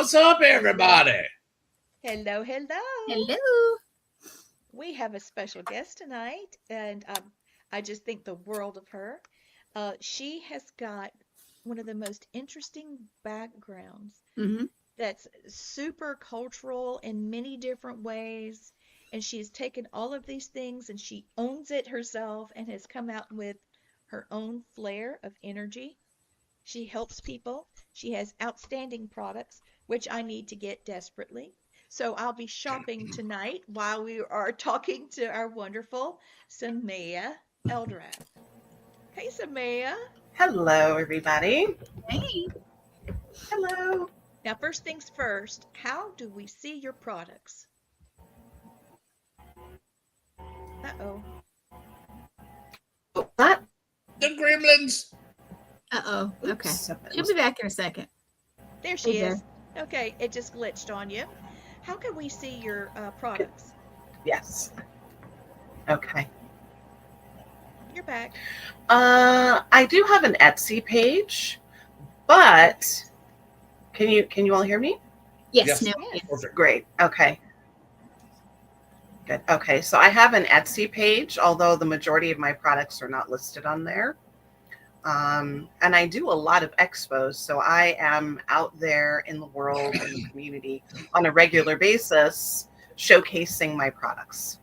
What's up, everybody? Hello, hello. Hello. We have a special guest tonight, and I just think the world of her. She has got one of the most interesting backgrounds Mm-hmm. that's super cultural in many different ways. And she has taken all of these things and she owns it herself and has come out with her own flair of energy. She helps people. She has outstanding products, which I need to get desperately. So I'll be shopping tonight while we are talking to our wonderful Samaia Eldraath. Hey, Samaia. Hello, everybody. Hey. Hello. Now, first things first, how do we see your products? Uh-oh. What? The gremlins. Uh-oh. Okay. Oops. She'll be back in a second. There she Hey is. Okay, it just glitched on you. How can we see your products? Yes. Okay. You're back. I do have an Etsy page, but can you all hear me? Yes. Yes. Now. Yes. Perfect. Great. Okay. Good. Okay. So I have an Etsy page, although the majority of my products are not listed on there. And I do a lot of expos, so I am out there in the world and the community on a regular basis, showcasing my products.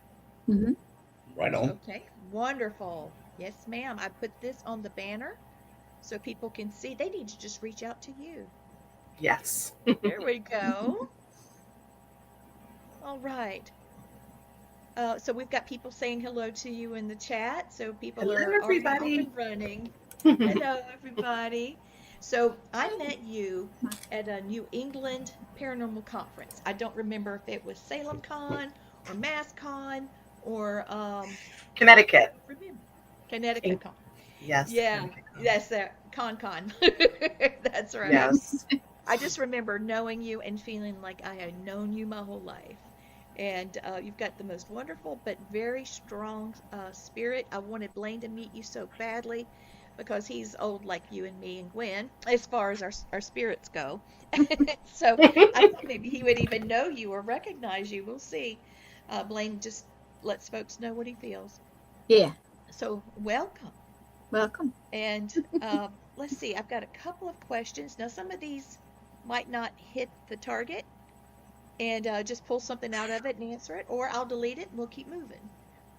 Mm-hmm. Right on. Okay, wonderful. Yes, ma'am. I put this on the banner so people can see. They need to just reach out to you. Yes. There we go. All right. So we've got people saying hello to you in the chat. So people Hello, are already off everybody. and running. Hello, everybody. So I met you at a New England Paranormal Conference. I don't remember if it was Salem Con or Mass Con or Connecticut. remember Connecticut Con. Yes. Yeah, Connecticut. that's that Con. That's right. Yes. I just remember knowing you and feeling like I had known you my whole life. And you've got the most wonderful but very strong spirit. I wanted Blaine to meet you so badly because he's old like you and me and Gwen as far as our spirits go. So I thought maybe he would even know you or recognize you. We'll see. Blaine just lets folks know what he feels. Yeah. So welcome. Welcome. And let's see, I've got a couple of questions. Now, some of these might not hit the target, and just pull something out of it and answer it, or I'll delete it and we'll keep moving.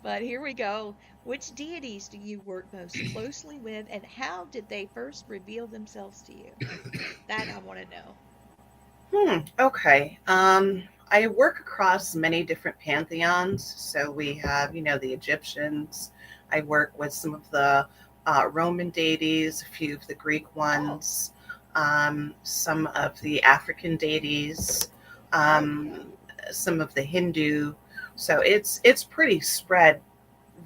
But here we go. Which deities do you work most closely with, and how did they first reveal themselves to you? That I want to know. Okay. I work across many different pantheons. So we have, the Egyptians. I work with some of the Roman deities, a few of the Greek ones, some of the African deities, some of the Hindu. So it's pretty spread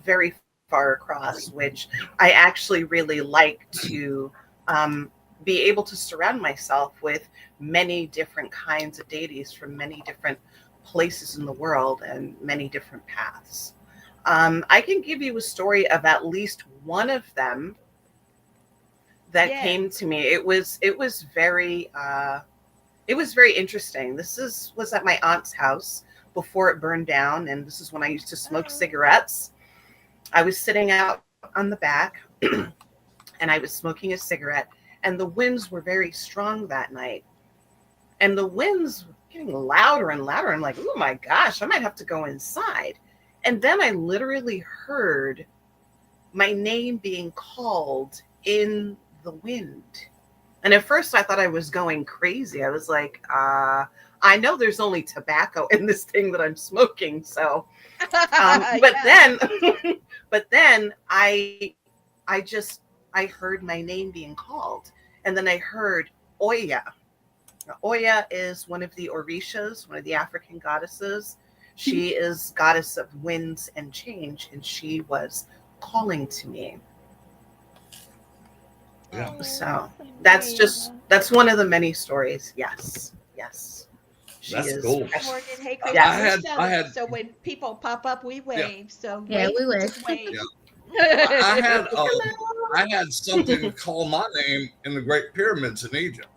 very far across, which I actually really like to be able to surround myself with many different kinds of deities from many different places in the world and many different paths. I can give you a story of at least one of them that came to me. It was very interesting. This was at my aunt's house before it burned down, and this is when I used to smoke cigarettes. I was sitting out on the back and I was smoking a cigarette, and the winds were very strong that night. And the winds were getting louder and louder. I'm like, oh my gosh, I might have to go inside. And then I literally heard my name being called in the wind. And at first I thought I was going crazy. I was like, I know there's only tobacco in this thing that I'm smoking. So, but then I heard my name being called, and then I heard Oya. Now, Oya is one of the Orishas, one of the African goddesses. She is goddess of winds and change, and she was calling to me. Yeah. So that's one of the many stories. Yes. She That's is cool. Morgan, hey, Chris, Yeah. I had so when people pop up, we wave. So Yeah, wave, we wave. just wave. Yeah. I had something call my name in the Great Pyramids in Egypt.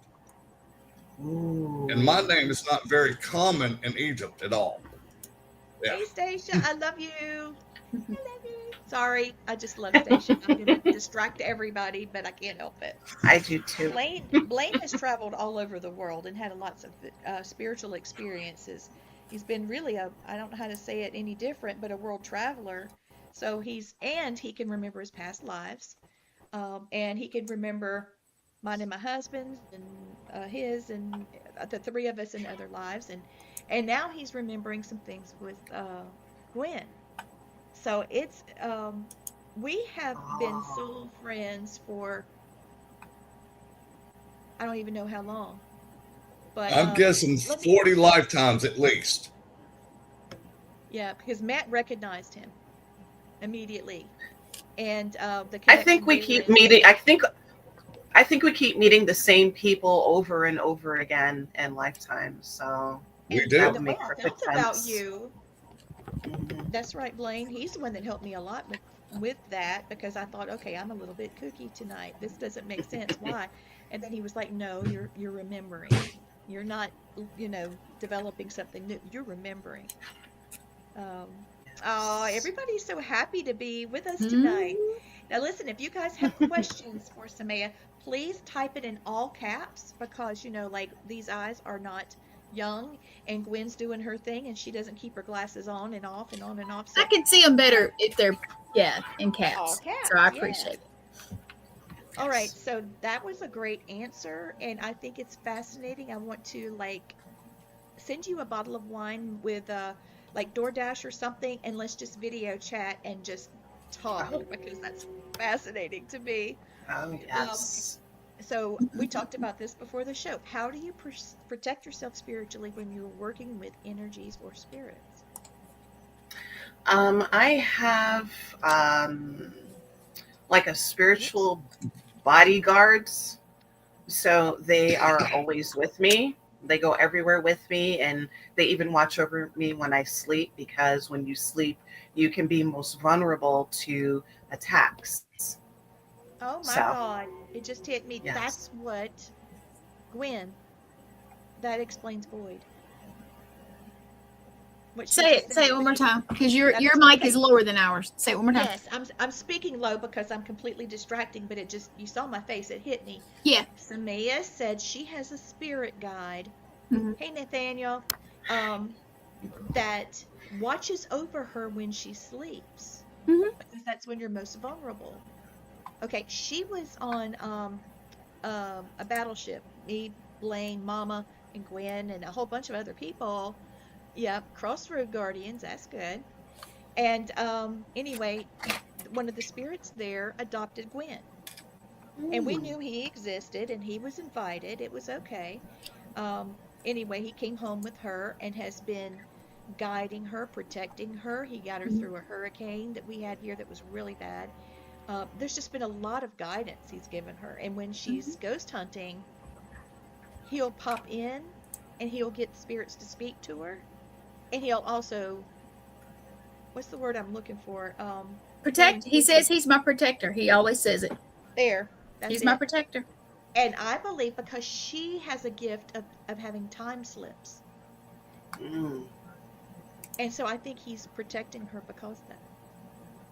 Ooh. And my name is not very common in Egypt at all. Yeah. Hey, Stacia, I love you. I love you. Sorry, I just love Stacia. I'm going to distract everybody, but I can't help it. I do too. Blaine has traveled all over the world and had lots of spiritual experiences. He's been really I don't know how to say it any different, but a world traveler. So he can remember his past lives, and he can remember mine and my husband's and his and the three of us in other lives, and now he's remembering some things with Gwen. So it's we have been soul friends for I don't even know how long. But I'm guessing 40 lifetimes at least. Yeah, because Matt recognized him immediately, and I think we keep meeting. I think we keep meeting the same people over and over again in lifetimes. So We do. that would make perfect That's about sense. you. Mhm. That's right, Blaine. He's the one that helped me a lot with that because I thought, okay, I'm a little bit kooky tonight. This doesn't make sense. Why? And then he was like, no, you're remembering. You're not, developing something new. You're remembering. Everybody's so happy to be with us tonight. Now, listen, if you guys have questions for Samaia, please type it in all caps because, these eyes are not young and Gwen's doing her thing and she doesn't keep her glasses on and off and on and off. So I can see them better if they're, in caps. all caps. So I yeah. appreciate it. All right, so that was a great answer, and I think it's fascinating. I want to send you a bottle of wine with DoorDash or something, and let's just video chat and just talk because that's fascinating to me. Oh yes. So we talked about this before the show. How do you protect yourself spiritually when you're working with energies or spirits? I have like a spiritual bodyguards. So they are always with me. They go everywhere with me, and they even watch over me when I sleep, because when you sleep, you can be most vulnerable to attacks. Oh my God. It just hit me. Yes. That's what Gwen, that explains Boyd. What she Say just it. said. Say it one more time, because your That's mic okay. is lower than ours. Say it one more time. Yes, I'm speaking low because I'm completely distracting, but you saw my face, it hit me. Yeah. Samaia said she has a spirit guide. Mhm. Hey Nathaniel, that watches over her when she sleeps, because that's when you're most vulnerable. Okay, she was on a battleship. Me, Blaine, Mama, and Gwen, and a whole bunch of other people. Yep, Crossroad Guardians. That's good. And anyway, one of the spirits there adopted Gwen. And we knew he existed and he was invited. It was okay. Anyway, he came home with her and has been guiding her, protecting her. He got her through a hurricane that we had here that was really bad. There's just been a lot of guidance he's given her. And when she's ghost hunting, he'll pop in and he'll get spirits to speak to her. And he'll also, what's the word I'm looking for? Protect. He says he's my protector. He always says it. There. He's my protector. And I believe because she has a gift of having time slips. Mm. And so I think he's protecting her because of that.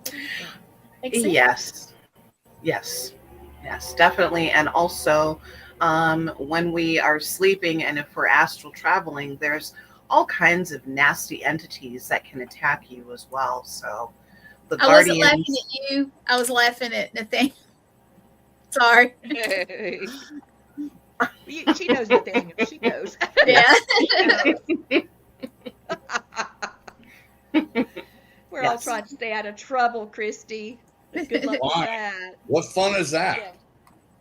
What do you think? Makes sense. Yes, definitely. And also, when we are sleeping and if we're astral traveling, there's all kinds of nasty entities that can attack you as well. So the I wasn't guardians. laughing at you. I was laughing at Nathaniel. Sorry. She knows Nathaniel. She knows. Yeah. We're all Yes. trying to stay out of trouble, Christy. Good luck with Why? that. What fun is that? Yeah.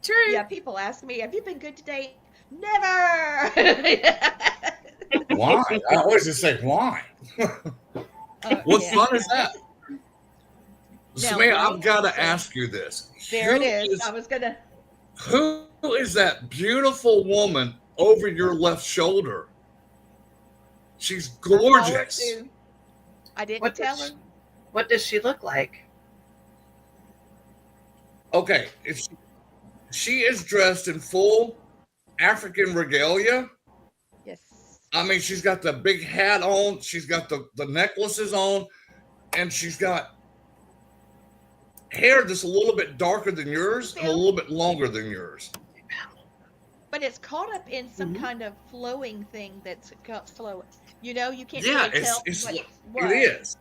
True. Yeah, people ask me, have you been good today? Never! Why? I always just say, why? What Yeah. fun is that? Now, Samaia, Blaine, I've got to ask you this. There it Who is. I was going to... Who is that beautiful woman over your left shoulder? She's gorgeous. I didn't What tell does her. What does she look like? Okay, she is dressed in full African regalia, I mean, she's got the big hat on, she's got the necklaces on, and she's got hair that's a little bit darker than yours and a little bit longer than yours. But it's caught up in some Mhm. kind of flowing thing that's flowing. You know, you can't Yeah, really tell it's what. it is.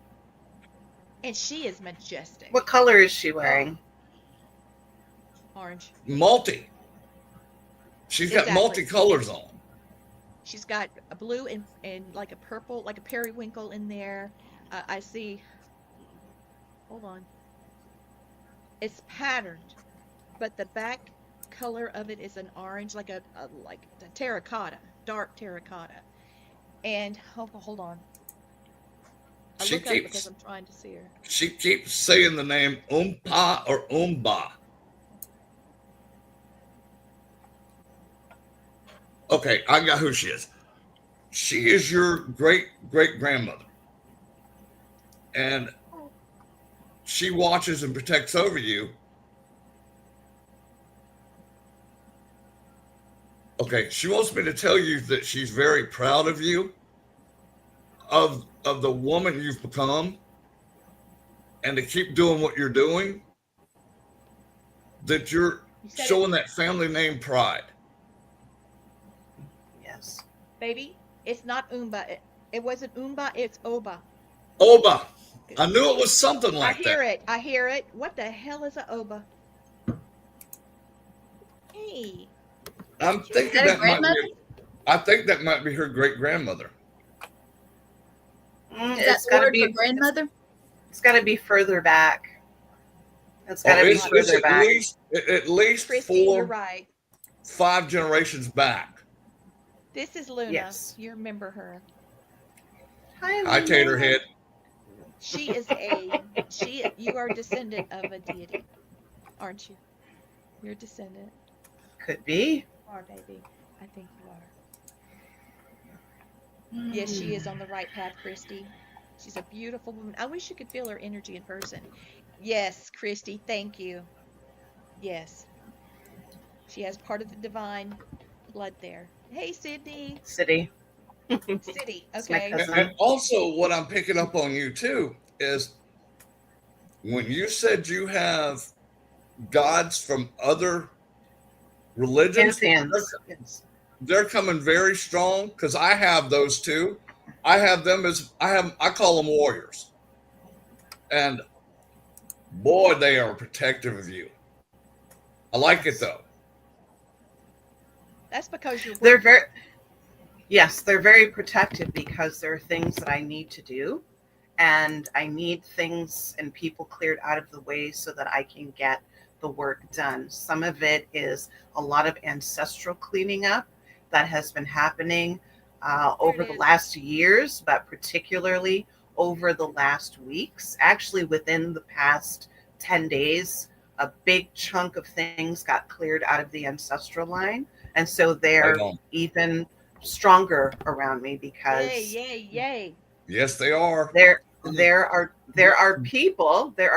And she is majestic. What color is she wearing? Orange. Multi. She's got Exactly. multicolors on. She's got a blue and like a purple, like a periwinkle in there. I see. Hold on. It's patterned, but the back color of it is an orange, like a terracotta, dark terracotta. And hold on. I She look up because keeps I'm trying to see her. she keeps saying the name Umpa or Umba. Okay, I got who she is. She is your great grandmother. And she watches and protects over you. Okay, she wants me to tell you that she's very proud of you, of the woman you've become, and to keep doing what you're doing, that you're You said showing that family name pride. Yes. Baby, it's not Umba. It wasn't Umba, it's Oba. Oba. I knew it was something I like hear that. it. I hear it. What the hell is a Oba? Hey. I'm thinking that a that might grandmother? be. I think that might be her great grandmother. Is It's that got to word be. for grandmother? It's got to be further back. It's got to be It's further at back. least Christy, you're 4, right. 5 generations back. This is Luna. Yes. You remember her. Hi, Hi, Luna. Taterhead. She is you are a descendant of a deity, aren't you? You're a descendant. Could be. You are, baby. I think you are. Yes, she is on the right path, Christy. She's a beautiful woman. I wish you could feel her energy in person. Yes, Christy, thank you. Yes. She has part of the divine blood there. Hey, Sydney. City. City. It's my Okay. cousin. And also, what I'm picking up on you too is when you said you have gods from other religions, Pantheons. Yes. they're coming very strong because I have those too. I have them as I call them warriors, and boy, they are protective of you. I like it though. That's because you're They're working. very. Yes, they're very protective because there are things that I need to do, and I need things and people cleared out of the way so that I can get the work done. Some of it is a lot of ancestral cleaning up that has been happening over the is. last years, but particularly over the last weeks. Actually, within the past 10 days, a big chunk of things got cleared out of the ancestral line. And so Right they're on. even stronger around me Yay, because yay, yay. Yes, they are. there are people, there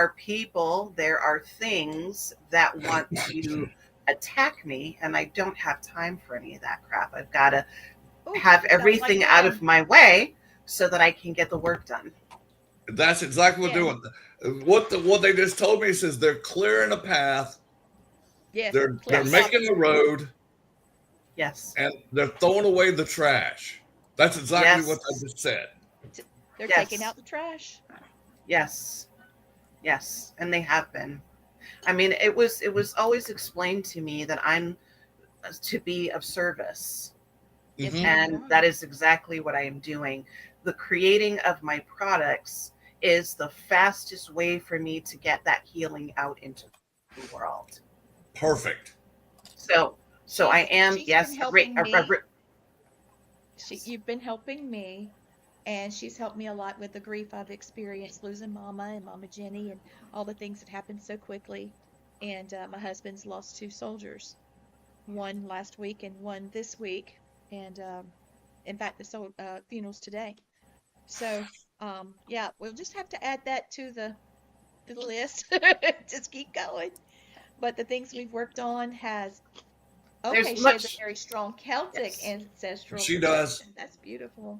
are things that want to attack me, and I don't have time for any of that crap. I've got to Ooh, have sounds like everything out fun. of my way so that I can get the work done. That's exactly what Yeah. they're doing. What they just told me says they're clearing a path. Yes. They're clear making a road, Yes. and they're throwing away the trash. That's exactly what I Yes. just said. They're Yes. taking out the trash. Yes. Yes. And they have been. I mean, it was always explained to me that I'm to be of service. Yes, Mhm. ma'am, you And are. that is exactly what I am doing. The creating of my products is the fastest way for me to get that healing out into the world. Perfect. So I am, She's yes, been helping me. yes. You've been helping me, and she's helped me a lot with the grief I've experienced losing Mama and Mama Jenny and all the things that happened so quickly. And my husband's lost 2 soldiers, one last week and one this week. And in fact, the funeral's today. So yeah, we'll just have to add that to the list. Just keep going. But the things we've worked on has Okay, There's she has a much. very strong Celtic Yes. ancestral She does. protection. That's beautiful.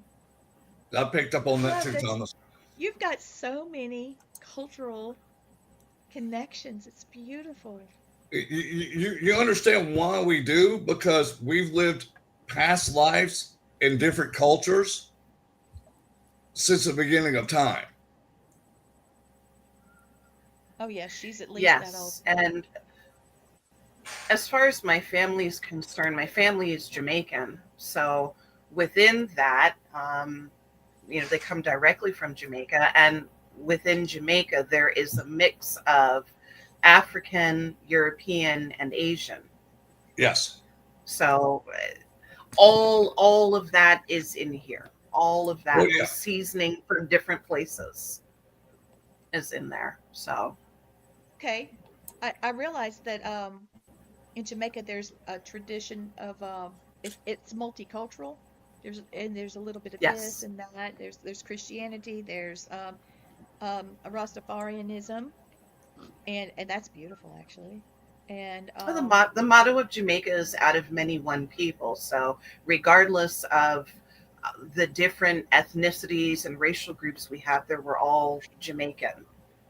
I picked up on I that love too, that Thomas. you've got so many cultural connections. It's beautiful. You understand why we do? Because we've lived past lives in different cultures since the beginning of time. Oh, yeah, she's at least that old. Yes. And as far as my family is concerned, my family is Jamaican. So within that, they come directly from Jamaica. And within Jamaica, there is a mix of African, European, and Asian. Yes. So all of that is in here. All of Well, that, yeah. the seasoning from different places is in there. So Okay. I realized that in Jamaica there's a tradition of it's multicultural. There's a little bit of this yes. and that. There's Christianity, there's a Rastafarianism, and that's beautiful actually. And Well, the motto of Jamaica is out of many, one people. So, regardless of the different ethnicities and racial groups we have there, we're all Jamaican.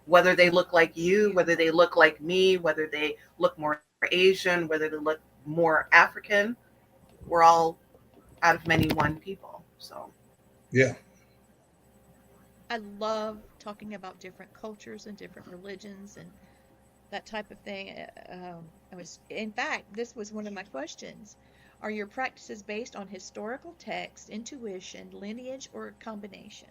Whether they look like you, whether they look like me, whether they look more Asian, whether they look more African, we're all out of many, one people. So, Yeah. I love talking about different cultures and different religions and that type of thing. In fact, this was one of my questions. Are your practices based on historical text, intuition, lineage, or a combination?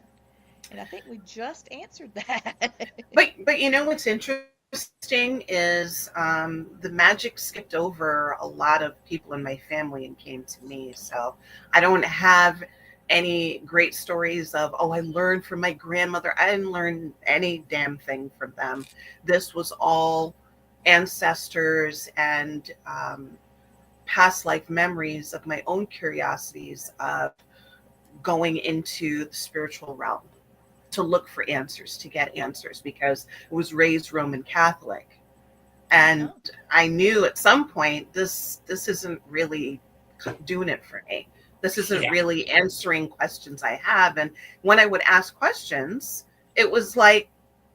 And I think we just answered that. but what's interesting is the magic skipped over a lot of people in my family and came to me. So I don't have any great stories of, oh, I learned from my grandmother. I didn't learn any damn thing from them. This was all ancestors and past life memories of my own curiosities of going into the spiritual realm to look for answers, to get answers, because I was raised Roman Catholic. And Oh, I knew at some point this isn't really doing it for me. This isn't Yeah. really answering questions I have. And when I would ask questions, it was like,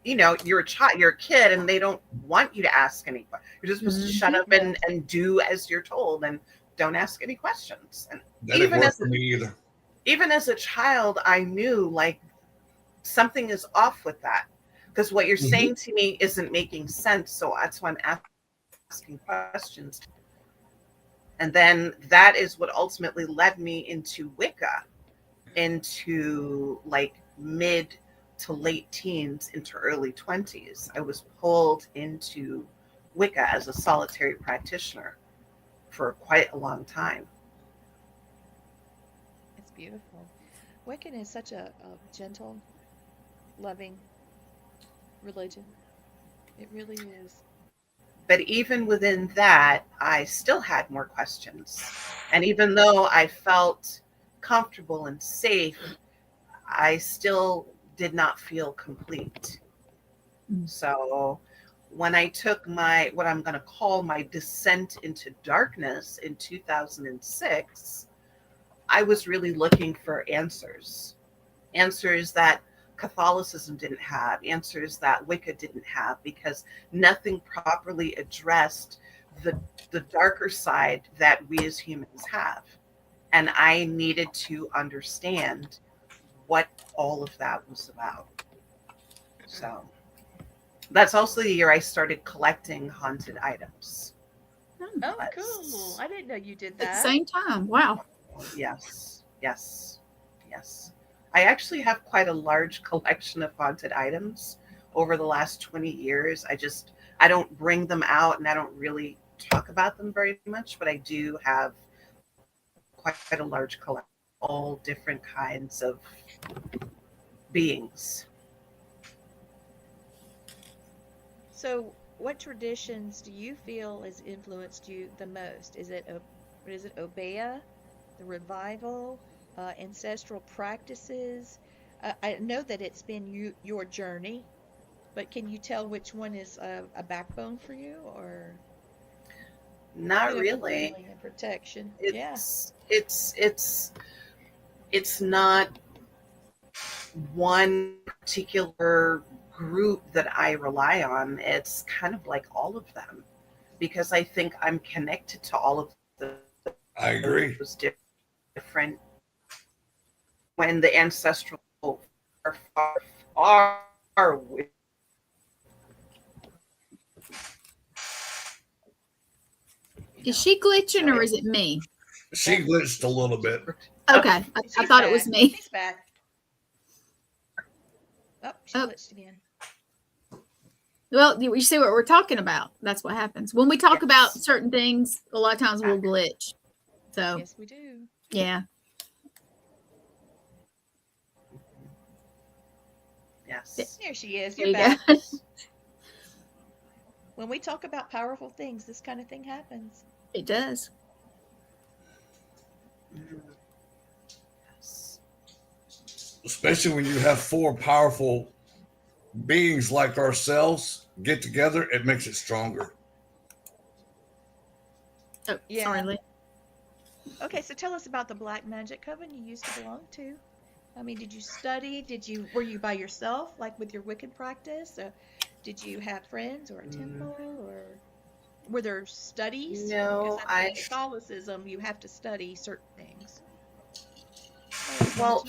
you're a child, you're a kid, and they don't want you to ask any questions. You're just supposed to shut up yeah. and do as you're told and don't ask any questions. And That didn't work for me either. even as a child, I knew like something is off with that, because what you're Mhm. saying to me isn't making sense. So that's why I'm asking questions. And then that is what ultimately led me into Wicca, into like mid to late teens into early 20s. I was pulled into Wicca as a solitary practitioner for quite a long time. It's beautiful. Wiccan is such a gentle, loving religion. It really is. But even within that, I still had more questions. And even though I felt comfortable and safe, I still did not feel complete. So when I took what I'm going to call my descent into darkness in 2006, I was really looking for answers that Catholicism didn't have, answers that Wicca didn't have, because nothing properly addressed the darker side that we as humans have. And I needed to understand what all of that was about. So that's also the year I started collecting haunted items. Oh, Was- cool. I didn't know you did At the that. same time. Wow. Yes, yes, yes. I actually have quite a large collection of haunted items over the last 20 years. I don't bring them out and I don't really talk about them very much, but I do have quite a large collection, all different kinds of beings. So, what traditions do you feel has influenced you the most? Is it Obeah, the revival, ancestral practices? I know that it's been your journey, but can you tell which one is a backbone for you, or Not bit of a really. feeling of protection. It's not one particular group that I rely on. It's kind of like all of them, because I think I'm connected to all of I agree. those different. When the ancestral are far away. Is she glitching or is it me? She glitched a little bit. Okay, I thought it was me. She's back. Oh, she Oh. glitched again. Well, you see what we're talking about. That's what happens when we talk about certain things. A lot of times we'll glitch. So Yes, we do. yeah. Yes. There she is. There You're you back. go. When we talk about powerful things, this kind of thing happens. It does. Yes. Especially when you have four powerful beings like ourselves get together, it makes it stronger. Oh, Yeah. sorry, Lee. Okay, so tell us about the Black Magic Coven you used to belong to. I mean, did you study? Were you by yourself, like with your Wiccan practice? Did you have friends or a temple, or were there studies? No, Because in Catholicism, you have to study certain things. Well,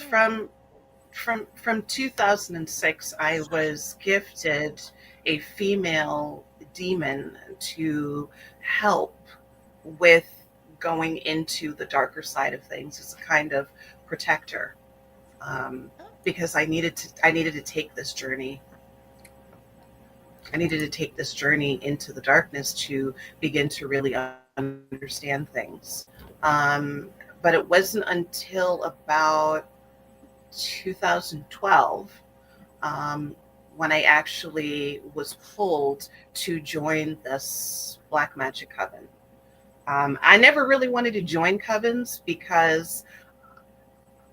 from 2006, I was gifted a female demon to help with going into the darker side of things as a kind of protector, because I needed to take this journey. I needed to take this journey into the darkness to begin to really understand things. But it wasn't until about 2012 when I actually was pulled to join this Black Magic Coven. I never really wanted to join covens because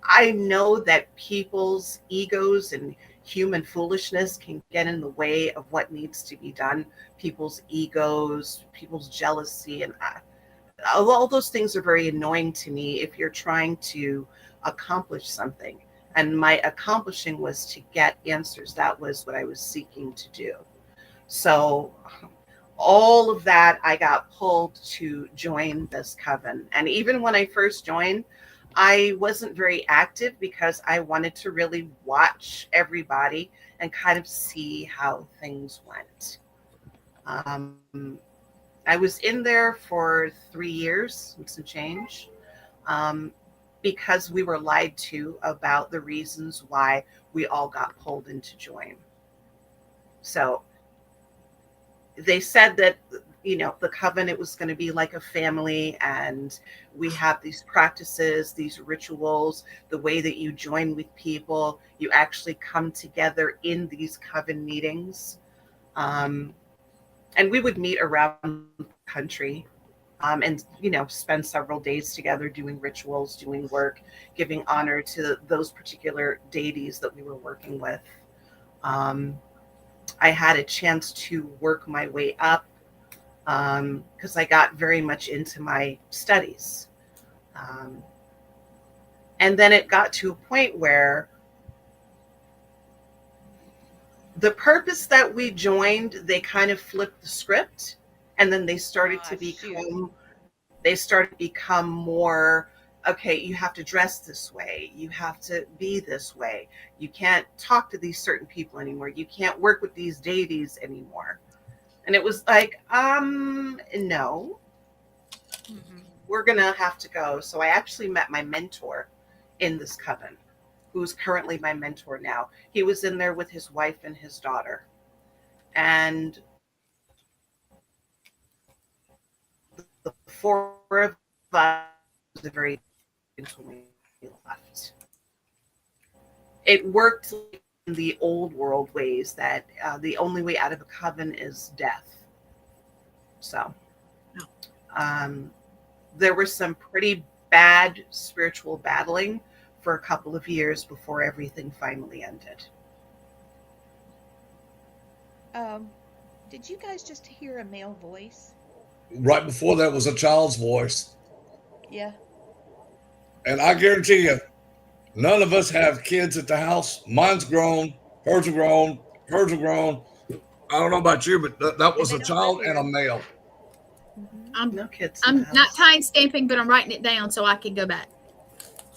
I know that people's egos and human foolishness can get in the way of what needs to be done. People's egos, people's jealousy, and all those things are very annoying to me if you're trying to accomplish something. And my accomplishing was to get answers. That was what I was seeking to do. So all of that, I got pulled to join this coven. And even when I first joined, I wasn't very active because I wanted to really watch everybody and kind of see how things went. I was in there for 3 years and some change, because we were lied to about the reasons why we all got pulled in to join. So they said that, the coven, it was going to be like a family, and we have these practices, these rituals, the way that you join with people, you actually come together in these coven meetings. And we would meet around the country, and, spend several days together doing rituals, doing work, giving honor to those particular deities that we were working with. I had a chance to work my way up, because I got very much into my studies. And then it got to a point where the purpose that we joined, they kind of flipped the script, and then they started to become more, okay, you have to dress this way, you have to be this way, you can't talk to these certain people anymore, you can't work with these deities anymore. And it was like, no, we're gonna have to go. So I actually met my mentor in this coven, who's currently my mentor now. He was in there with his wife and his daughter. And the four of us was a very until we left. It worked in the old world ways that the only way out of a coven is death. So there was some pretty bad spiritual battling for a couple of years before everything finally ended. Did you guys just hear a male voice? Right before that was a child's voice. Yeah. And I guarantee you, none of us have kids at the house. Mine's grown, hers are grown, hers are grown. I don't know about you, but that was they a don't child live and a here. male. I'm No kids in the I'm not house. time stamping, but I'm writing it down so I can go back.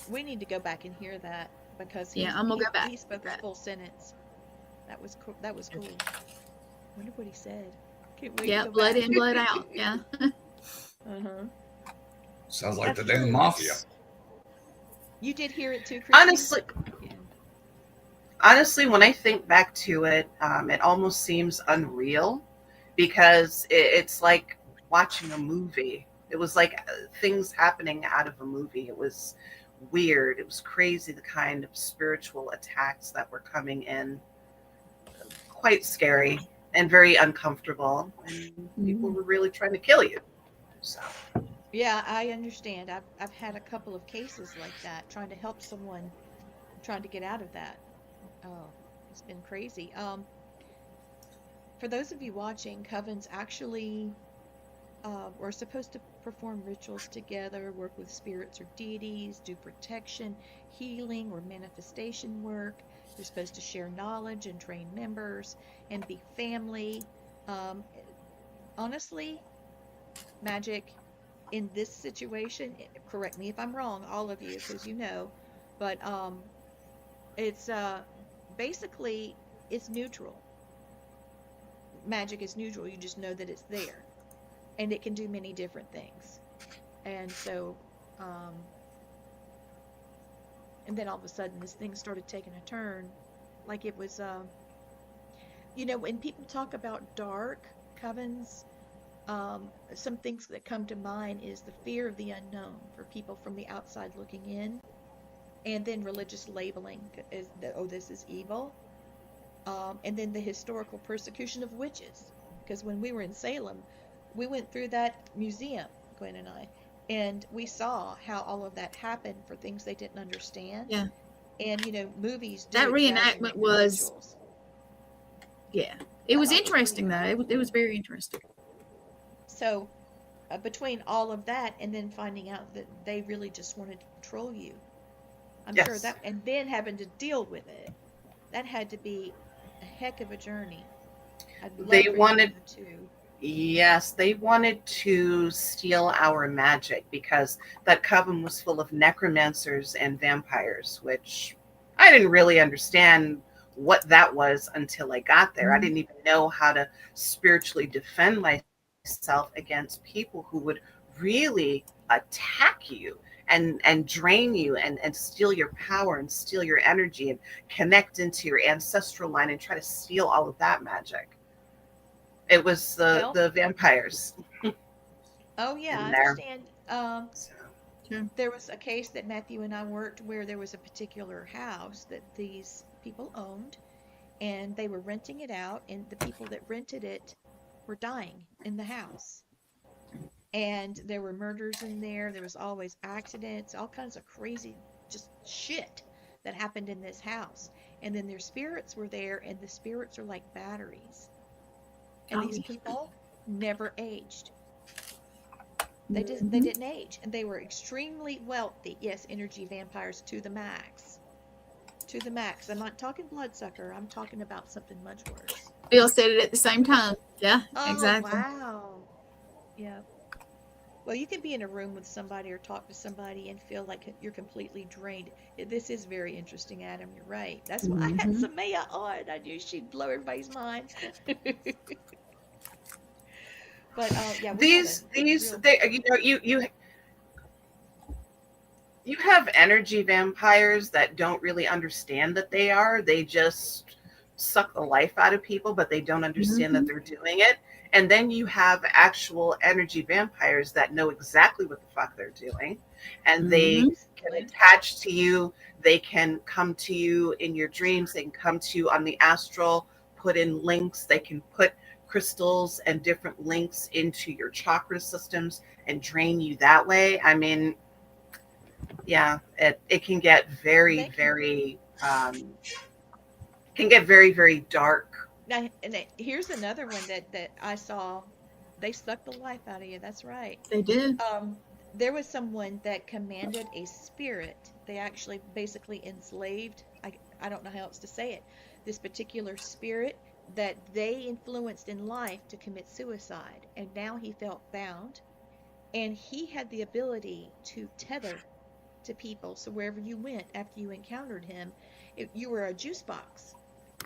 We need to go back and hear that because Yeah, I'm gonna go back. he spoke a full sentence. That was cool. That was cool. Wonder what he said. Can't wait Yeah, to go blood back. in, blood out. Yeah. Sounds like That's the damn really mafia. nice. You did hear it too, Christy? Yeah. Honestly, when I think back to it, it almost seems unreal because it's like watching a movie. It was like things happening out of a movie. It was weird. It was crazy, the kind of spiritual attacks that were coming in. Quite scary and very uncomfortable. And people were really trying to kill you. So. Yeah, I understand. I've had a couple of cases like that, trying to help someone, trying to get out of that. Oh, it's been crazy. For those of you watching, covens actually are supposed to perform rituals together, work with spirits or deities, do protection, healing, or manifestation work. They're supposed to share knowledge and train members and be family. Honestly, magic in this situation, correct me if I'm wrong, all of you, because you know, but it's basically it's neutral. Magic is neutral. You just know that it's there, and it can do many different things. And so, and then all of a sudden, this thing started taking a turn, like it was, when people talk about dark covens, some things that come to mind is the fear of the unknown for people from the outside looking in, and then religious labeling is that, oh, this is evil, and then the historical persecution of witches, because when we were in Salem, we went through that museum, Gwen and I, and we saw how all of that happened for things they didn't understand. Yeah. And movies do That exaggerate reenactment the was, rituals. yeah, it was thought it was interesting pretty though. It was very interesting. So, between all of that and then finding out that they really just wanted to control you, I'm sure Yes. that, and then having to deal with it, that had to be a heck of a journey. I'd love They for you wanted- to. Yes, they wanted to steal our magic because that coven was full of necromancers and vampires, which I didn't really understand what that was until I got there. I didn't even know how to spiritually defend myself against people who would really attack you and drain you and steal your power and steal your energy and connect into your ancestral line and try to steal all of that magic. It was the vampires. Oh yeah, I in there. understand. So, There was a case that Matthew and I worked where there was a particular house that these people owned, and they were renting it out, and the people that rented it were dying in the house. And there were murders in there. There was always accidents, all kinds of crazy, just shit that happened in this house. And then their spirits were there, and the spirits are like batteries. And these people never aged. They didn't age, and they were extremely wealthy. Yes, energy vampires to the max. To the max. I'm not talking bloodsucker. I'm talking about something much worse. Bill said it at the same time. Yeah, Oh, exactly. wow. Yeah. Well, you can be in a room with somebody or talk to somebody and feel like you're completely drained. This is very interesting, Adam. You're right. That's why I had Samaia on. I knew she'd blow everybody's mind. But yeah, you have energy vampires that don't really understand that they are. They just suck the life out of people, but they don't understand that they're doing it. And then you have actual energy vampires that know exactly what the fuck they're doing, and they can attach to you. They can come to you in your dreams. They can come to you on the astral, put in links. They can put crystals and different links into your chakra systems and drain you that way. I mean, yeah, it can get very, very very dark. Now, here's another one that I saw. They suck the life out of you. That's right. They did. there was someone that commanded a spirit. They actually basically enslaved, I don't know how else to say it, this particular spirit that they influenced in life to commit suicide. And now he felt bound, and he had the ability to tether to people. So wherever you went after you encountered him, you were a juice box,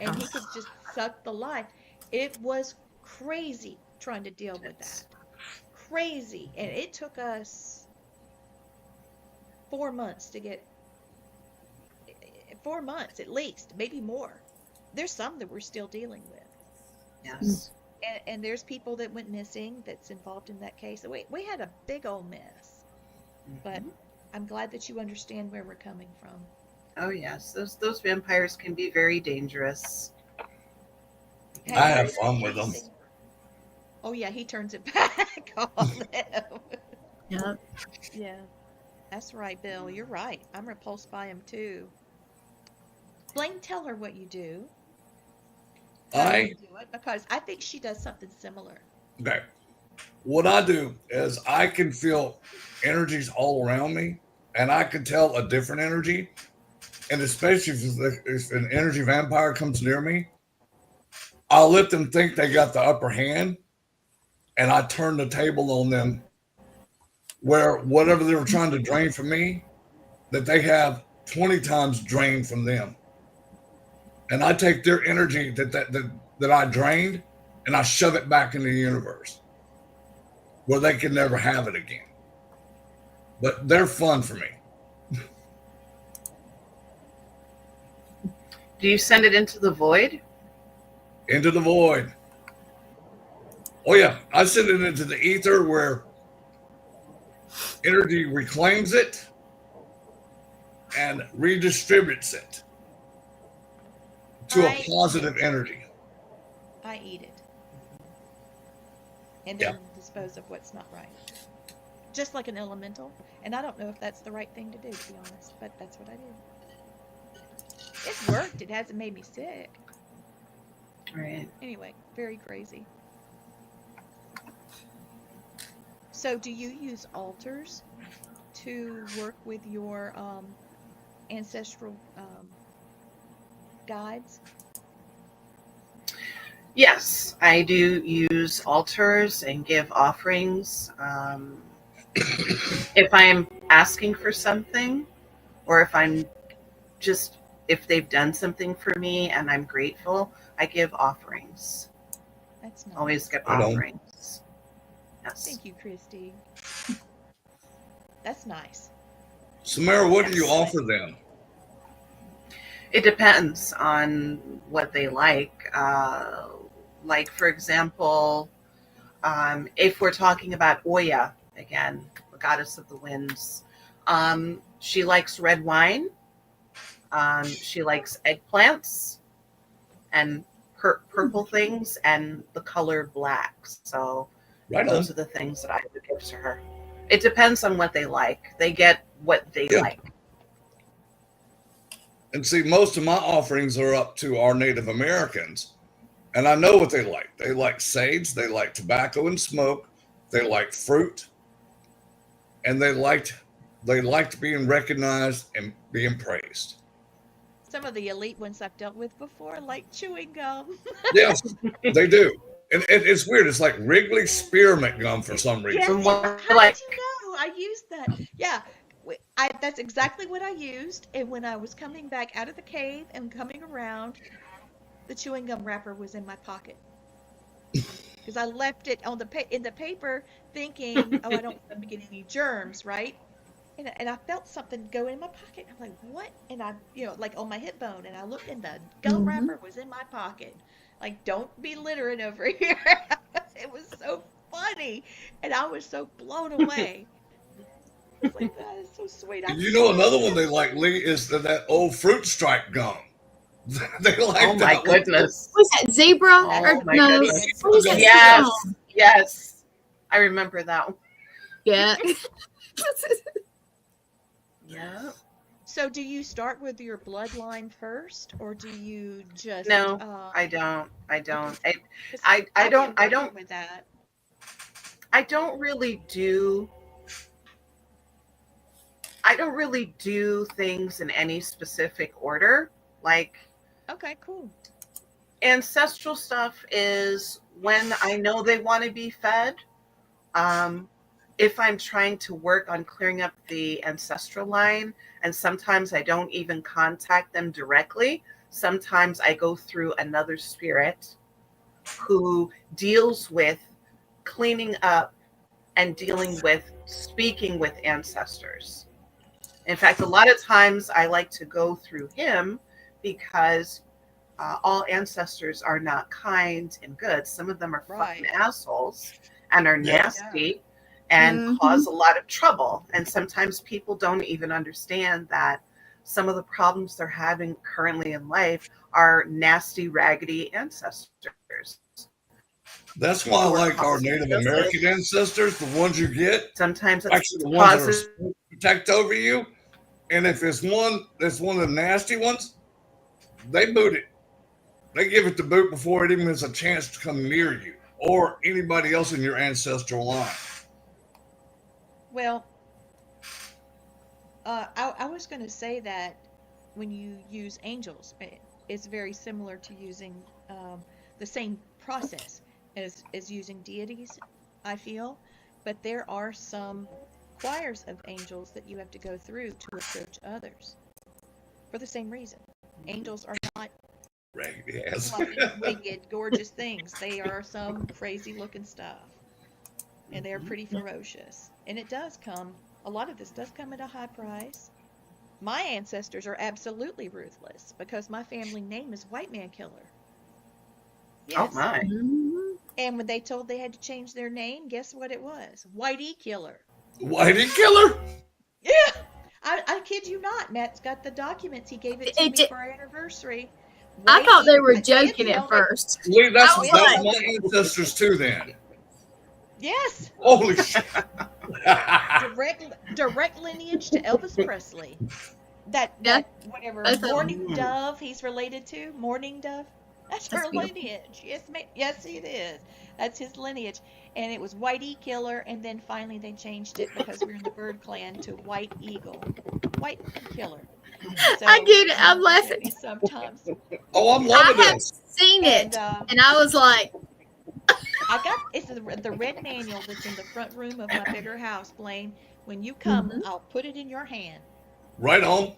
and he could just suck the life. It was crazy trying to deal with that. Crazy. And it took us 4 months to get 4 months at least, maybe more. There's some that we're still dealing with. Yes. And there's people that went missing that's involved in that case. So we had a big old mess. But I'm glad that you understand where we're coming from. Oh yes, those vampires can be very dangerous. I have fun with them. Oh yeah, he turns it back on them. Yeah. Yeah, that's right, Bill. You're right. I'm repulsed by him too. Blaine, tell her what you do. How you do it, because I think she does something similar. Okay. What I do is I can feel energies all around me, and I can tell a different energy. And especially if an energy vampire comes near me, I'll let them think they got the upper hand, and I turn the table on them where whatever they were trying to drain from me, that they have 20 times drained from them. And I take their energy that I drained, and I shove it back into the universe where they can never have it again. But they're fun for me. Do you send it into the void? Into the void. Oh yeah, I send it into the ether where energy reclaims it and redistributes it to a positive energy. I eat it. And then dispose of what's not right. Just like an elemental. And I don't know if that's the right thing to do, to be honest, but that's what I do. It's worked. It hasn't made me sick. Right. Anyway, very crazy. So do you use altars to work with your ancestral guides? Yes, I do use altars and give offerings. If I'm asking for something, or if they've done something for me and I'm grateful, I give offerings. That's nice. Always give offerings. Yes. Thank you, Christy. That's nice. Samara, what do you offer them? It depends on what they like. Like, for example, if we're talking about Oya, again, the goddess of the winds, she likes red wine. She likes eggplants and purple things and the color black. So those are the things that I would give to her. It depends on what they like. They get what they like. And see, most of my offerings are up to our Native Americans. And I know what they like. They like sage, they like tobacco and smoke, they like fruit, and they liked being recognized and being praised. Some of the elite ones I've dealt with before like chewing gum. Yes, they do. And it's weird. It's like Wrigley spearmint gum for some reason. Yes, how did you know? I used that. Yeah, that's exactly what I used. And when I was coming back out of the cave and coming around, the chewing gum wrapper was in my pocket because I left it on in the paper, thinking, "Oh, I don't want to get any germs, right?" And I felt something go in my pocket. I'm like, "What?" And I, like on my hip bone, and I looked, and the gum wrapper was in my pocket. Like, don't be littering over here. It was so funny, and I was so blown away. It's like, that is so sweet. Another one they like, Lee, is that old fruit stripe gum. They like oh my goodness. What's that, zebra? Oh my goodness. What is that? Yes. I remember that one. Yeah. Yeah. So do you start with your bloodline first, or do you just No, I don't. I don't with that. I don't really do I don't really do things in any specific order. Like Okay, cool. ancestral stuff is when I know they want to be fed. If I'm trying to work on clearing up the ancestral line, and sometimes I don't even contact them directly, sometimes I go through another spirit who deals with cleaning up and dealing with speaking with ancestors. In fact, a lot of times I like to go through him because all ancestors are not kind and good. Some of them are fucking assholes and are nasty and cause a lot of trouble. And sometimes people don't even understand that some of the problems they're having currently in life are nasty, raggedy ancestors. That's why I like our Native American ancestors, the ones you get. Sometimes it's Actually, the ones that are supposed to protect over you. And if it's one that's one of the nasty ones, they boot it. They give it the boot before it even has a chance to come near you or anybody else in your ancestral line. Well, I was going to say that when you use angels, it's very similar to using the same process as using deities, I feel. But there are some choirs of angels that you have to go through to approach others for the same reason. Angels are not Raggedy ass. fluffy, winged, gorgeous things. They are some crazy looking stuff. And they're pretty ferocious. And it does come, a lot of this does come at a high price. My ancestors are absolutely ruthless because my family name is White Man Killer. Yes. Oh my. And when they told they had to change their name, guess what it was? Whitey Killer. Whitey Killer? Yeah. I kid you not. Matt's got the documents. He gave it to me for our anniversary. I thought they were Whitey- joking at first. Lee, that's I was my ancestors too then. Yes. Holy shit. Direct lineage to Elvis Presley. That whatever That's Morning Dove he's related to. Morning Dove. That's her beautiful. lineage. Yes, it is. That's his lineage. And it was Whitey Killer, and then finally they changed it because we're in the bird clan to White Eagle. White Killer. So, I get it. I'm laughing. Sometimes. Oh, I'm loving I have this. seen it, And, and I was like, it's the red manual that's in the front room of my bigger house, Blaine. When you come, I'll put it in your hand. Right on.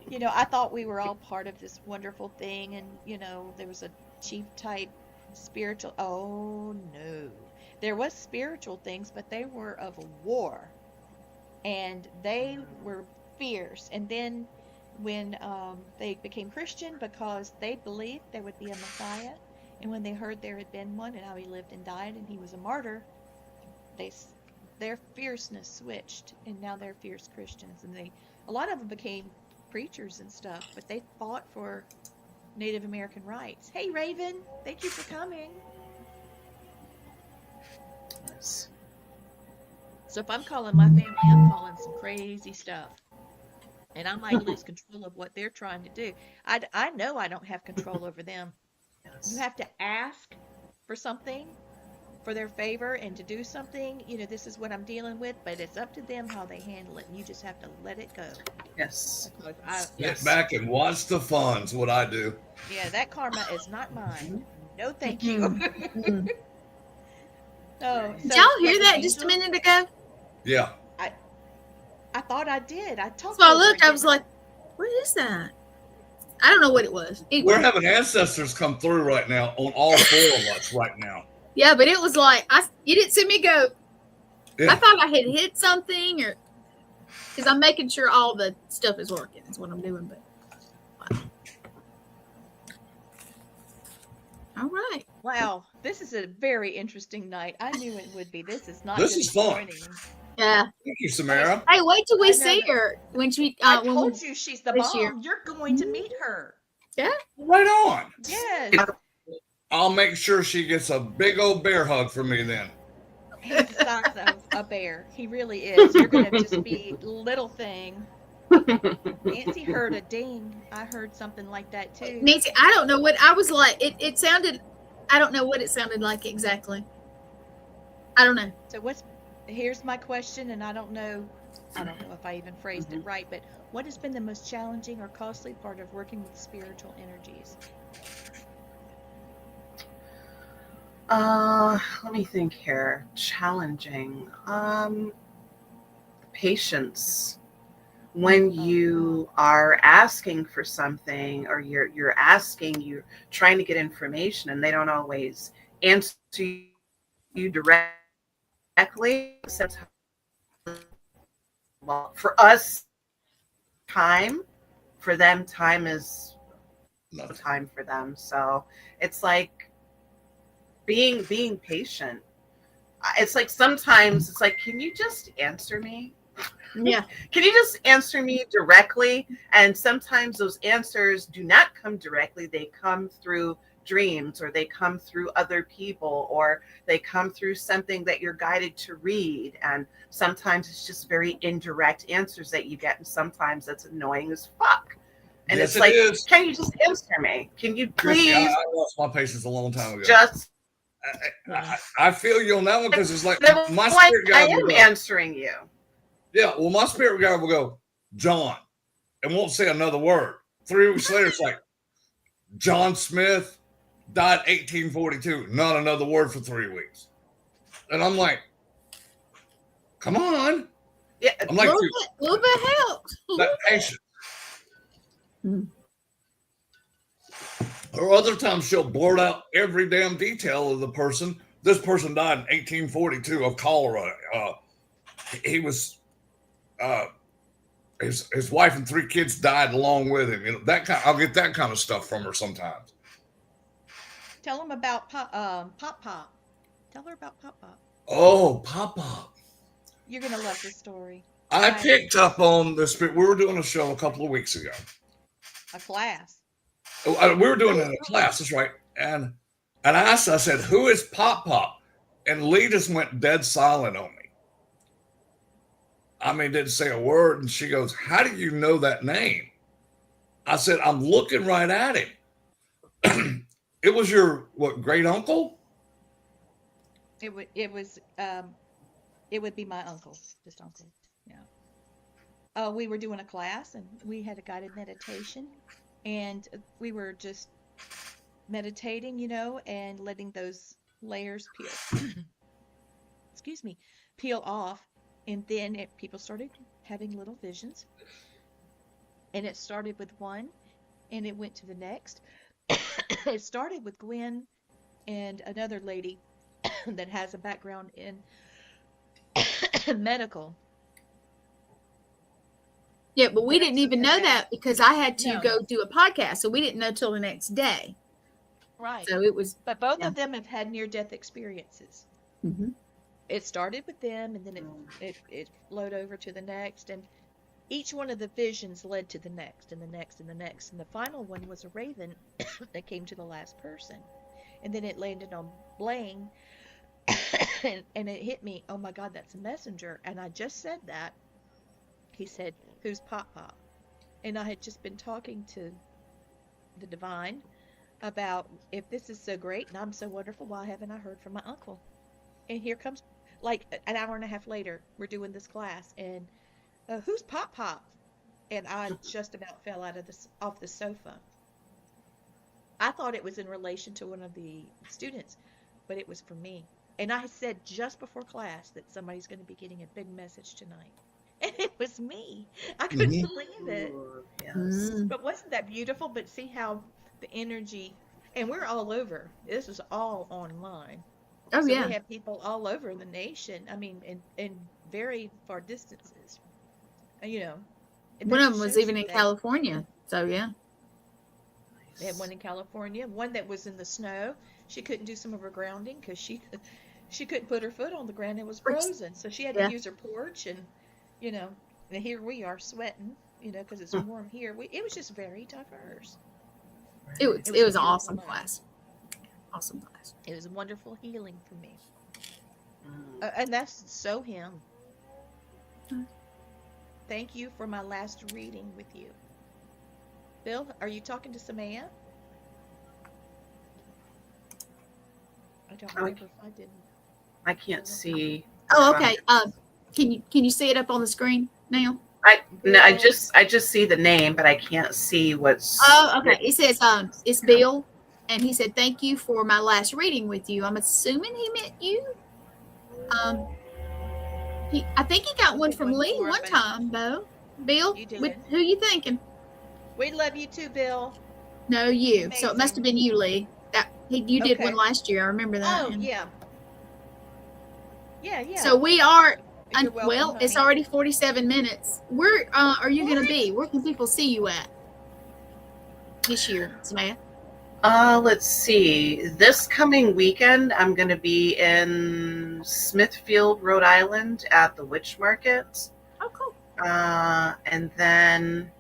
You know, I thought we were all part of this wonderful thing, and you know, there was a chief type spiritual. Oh no, there was spiritual things, but they were of war, and they were fierce. And then when they became Christian, because they believed there would be a Messiah, and when they heard there had been one and how he lived and died and he was a martyr, their fierceness switched, and now they're fierce Christians, and a lot of them became preachers and stuff, but they fought for Native American rights. Hey Raven, thank you for coming. Yes. So if I'm calling my family, I'm calling some crazy stuff. And I might lose control of what they're trying to do. I know I don't have control over them. Yes. You have to ask for something, for their favor, and to do something. You know, this is what I'm dealing with, but it's up to them how they handle it, and you just have to let it go. Yes. Because Sit back and watch the fun's what I do. yeah, that karma is not mine. No, thank you. Oh, did y'all hear that just a minute ago? Yeah. I thought I did. I talked. So I over looked, I it. was like, what is that? I don't know what it was. We're having ancestors come through right now on all four of us right now. Yeah, but it was like, you didn't see me go, Yeah. I thought I had hit something, or because I'm making sure all the stuff is working is what I'm doing. But all right. Wow, this is a very interesting night. I knew it would be. This is not. This just is fun. morning. Yeah. Thank you, Samara. Hey, wait till I we know see that- her when she. I when told you she's the this bomb. year. You're going to meet her. Right on. Yes. I'll make sure she gets a big old bear hug from me then. He's the size of a bear. He really is. You're going to just be little thing. Nancy heard a ding. I heard something like that too. Nancy, I don't know what I was like. It sounded. I don't know what it sounded like exactly. I don't know. So what's here's my question, and I don't know if I even phrased it right, but what has been the most challenging or costly part of working with spiritual energies? Let me think here. Challenging. Patience. When you are asking for something, or you're trying to get information, and they don't always answer you directly. Sometimes, well, for us, time. For them, time is Nothing. time for them. So it's like being patient. It's like sometimes it's like, can you just answer me? Yeah. Can you just answer me directly? And sometimes those answers do not come directly. They come through dreams, or they come through other people, or they come through something that you're guided to read. And sometimes it's just very indirect answers that you get. And sometimes that's annoying as fuck. And Yes, it's it like, is. can you just answer me? Can you Chrissy, please I lost my patience a long time ago. just I feel you on that one, because it's like the my point spirit I guide am will go, answering you. yeah, well, my spirit guide will go, John, and won't say another word. 3 weeks later, it's like, John Smith died 1842. Not another word for 3 weeks. And I'm like, come on. Yeah, I'm like, dude, little bit helps. that patience. Mm. Or other times she'll blurt out every damn detail of the person. This person died in 1842 of cholera. He was, his wife and 3 kids died along with him. You know, that kind. I'll get that kind of stuff from her sometimes. Tell them about Pop Pop. Tell her about Pop Pop. Oh, Pop. You're gonna love this story. I picked up on this. We were doing a show a couple of weeks ago. A class. We were doing it in a class. That's right. And I asked. I said, "Who is Pop?" And Lee just went dead silent on me. I mean, didn't say a word. And she goes, "How do you know that name?" I said, "I'm looking right at him." It was your great uncle? It would be my uncle, just uncle. Yeah. We were doing a class, and we had a guided meditation, and we were just meditating, and letting those layers peel off, and then people started having little visions, and it started with one, and it went to the next. It started with Gwen and another lady that has a background in medical. Yeah, but we didn't even know that because I had to No. go do a podcast, so we didn't know till the next day. Right. So it was. But both of them have had near-death experiences. Mm-hmm. It started with them, and then it flowed over to the next, and each one of the visions led to the next, and the next, and the next, and the final one was a raven that came to the last person, and then it landed on Blaine, and it hit me. Oh my God, that's a messenger! And I just said that. He said, "Who's Pop Pop?" And I had just been talking to the divine about, if this is so great and I'm so wonderful, why haven't I heard from my uncle? And here comes, like an hour and a half later, we're doing this class, and who's Pop Pop? And I just about fell off the sofa. I thought it was in relation to one of the students, but it was for me. And I said just before class that somebody's going to be getting a big message tonight. And it was me. I couldn't believe it. Yes. Mm. But wasn't that beautiful? But see how the energy, and we're all over. This is all online. Oh, So yeah. we have people all over the nation. I mean, in very far distances. And One that of them just was shows even you in that. California. So, yeah. They had one in California, one that was in the snow. She couldn't do some of her grounding because she couldn't put her foot on the ground. It was frozen, so she had to Yeah. use her porch, and and here we are sweating, because it's warm here. It was just very diverse. It was It was an beautiful awesome moment. class. Awesome class. It was a wonderful healing for me, Mm. and that's so him. Mm. Thank you for my last reading with you. Bill, are you talking to Samaia? I don't remember if I didn't. I can't see Oh, okay. Can you see it up on the screen now? I just see the name, but I can't see what's. Oh, okay. It says it's Bill, and he said thank you for my last reading with you. I'm assuming he meant you. I think he got one from Lee one time though. Bill, You did. who you thinking? We love you too, Bill. No, you. Amazing. So it must have been you, Lee. You did Okay. one last year. I remember that. Oh, yeah. Yeah. So we are. You're welcome, Well, it's honey. already 47 minutes. Where are you going to be? Where can people see you at this year, Samaia? Let's see. This coming weekend, I'm going to be in Smithfield, Rhode Island at the Witch Market. Oh, cool. And then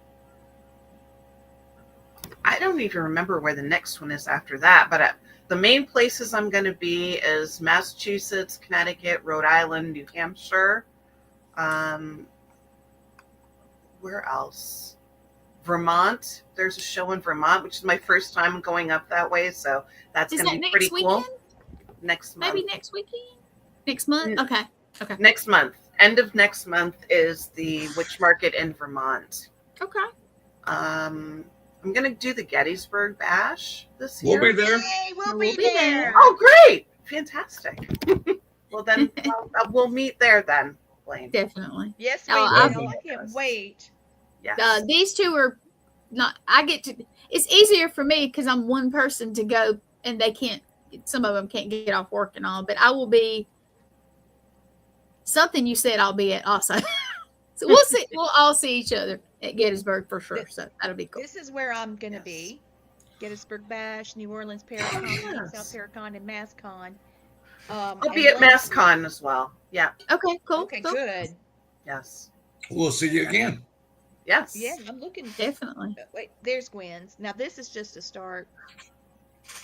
I don't even remember where the next one is after that, but the main places I'm going to be is Massachusetts, Connecticut, Rhode Island, New Hampshire. Where else? Vermont. There's a show in Vermont, which is my first time going up that way, so that's Is going to that be pretty next weekend? cool. Next month. Maybe next weekend? Next month? Okay. Next month. End of next month is the Witch Market in Vermont. Okay. I'm going to do the Gettysburg Bash this year. We'll be there. Yay, we'll We'll be be there. there. Oh, great. Fantastic. Well, then we'll meet there then, Blaine. Definitely. Yes, we Oh, will. I can't wait. Yes. These two are not. It's easier for me because I'm one person to go, and they can't. Some of them can't get off work and all. But I will be. Something you said I'll be at also. So we'll see. We'll all see each other at Gettysburg for sure. So that'll be cool. This is where I'm going to be. Gettysburg Bash, New Orleans Paracon, Yes. South Paracon, and MassCon. I'll be at MassCon as well. Yeah. Okay. Cool. Okay, cool. good. Yes. We'll see you again. Yes. Yeah, I'm looking. Definitely. Wait, there's Gwen's. Now this is just a start.